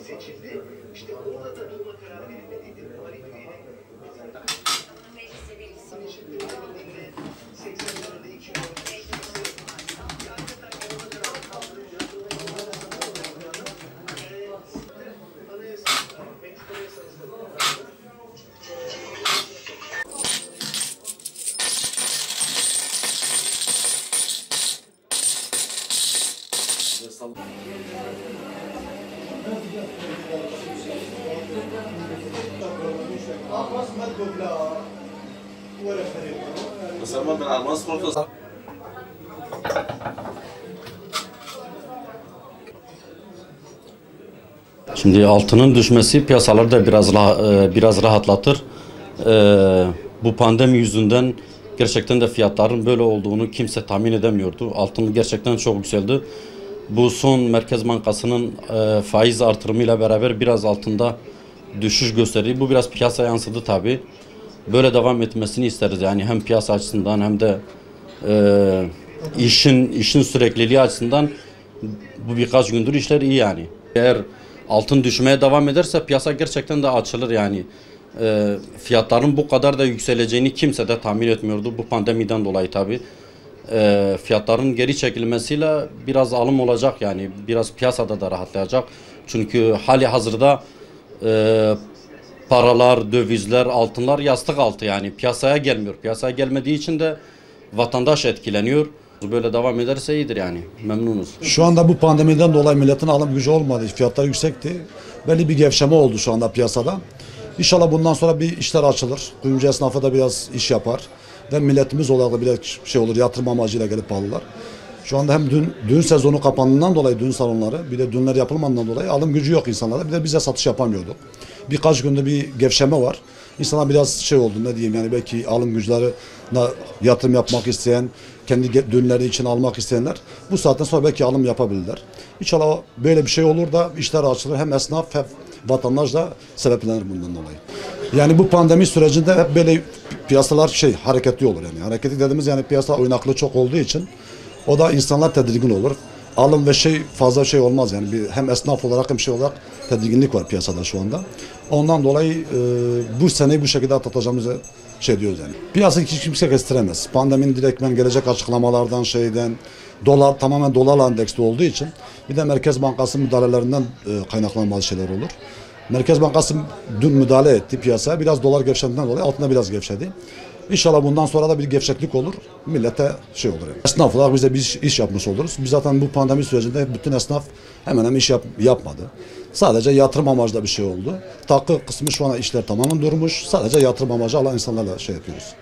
Seçildi. İşte orada da durma kararı verilmediydi. Meclise verilsin. Şimdi 80 lirada 2 yıl. مسمى بالألماس مرتضى. Şimdi altının düşmesi piyasaları da biraz rahatlatır. Bu pandemi yüzünden gerçekten de fiyatların böyle olduğunu kimse tahmin edemiyordu. Altın gerçekten çok yükseldi. Bu son Merkez Bankası'nın faiz artırımıyla beraber biraz altında düşüş gösterdi. Bu biraz piyasaya yansıdı tabii. Böyle devam etmesini isteriz yani hem piyasa açısından hem de işin sürekliliği açısından bu birkaç gündür işler iyi yani. Eğer altın düşmeye devam ederse piyasa gerçekten de açılır yani. Fiyatların bu kadar da yükseleceğini kimse de tahmin etmiyordu bu pandemiden dolayı tabii. Fiyatların geri çekilmesiyle biraz alım olacak yani biraz piyasada da rahatlayacak. Çünkü hali hazırda paralar, dövizler, altınlar yastık altı yani piyasaya gelmiyor. Piyasaya gelmediği için de vatandaş etkileniyor. Böyle devam ederse iyidir yani. Memnunuz. Şu anda bu pandemiden dolayı milletin alım gücü olmadı. Fiyatlar yüksekti. Belli bir gevşeme oldu şu anda piyasada. İnşallah bundan sonra bir işler açılır. Kuyumcu esnafı da biraz iş yapar. Ve milletimiz olarak da bir şey olur. Yatırım amacıyla gelip alırlar. Şu anda hem düğün sezonu kapandığından dolayı düğün salonları bir de düğünler yapılmadığından dolayı alım gücü yok insanlarda. Bir de bize satış yapamıyorduk. Birkaç günde bir gevşeme var. İnsanlar biraz şey oldu ne diyeyim yani belki alım güçlerine yatırım yapmak isteyen, kendi düğünleri için almak isteyenler bu saatten sonra belki alım yapabilirler. İnşallah böyle bir şey olur da işler açılır. Hem esnaf hem vatandaş da sebeplenir bundan dolayı. Yani bu pandemi sürecinde hep böyle piyasalar hareketli olur yani. Hareketli dediğimiz yani piyasa oynaklığı çok olduğu için o da insanlar tedirgin olur. Alım ve fazla olmaz yani hem esnaf olarak hem olarak tedirginlik var piyasada şu anda. Ondan dolayı bu seneyi bu şekilde atlatacağımızı diyoruz yani. Piyasa hiç kimse kestiremez. Pandeminin direktmen gelecek açıklamalardan dolar tamamen dolarla endeksli olduğu için bir de Merkez Bankası müdahalelerinden kaynaklanan bazı şeyler olur. Merkez Bankası dün müdahale etti piyasaya. Biraz dolar gevşediğinden dolayı altına biraz gevşedi. İnşallah bundan sonra da bir gevşeklik olur. Millete olur. Yani. Esnaf olarak biz de bir iş yapmış oluruz. Biz zaten bu pandemi sürecinde bütün esnaf hemen hemen iş yapmadı. Sadece yatırım amaçlı bir şey oldu. Takı kısmı şu an işler tamamen durmuş. Sadece yatırım amacı alan insanlarla yapıyoruz.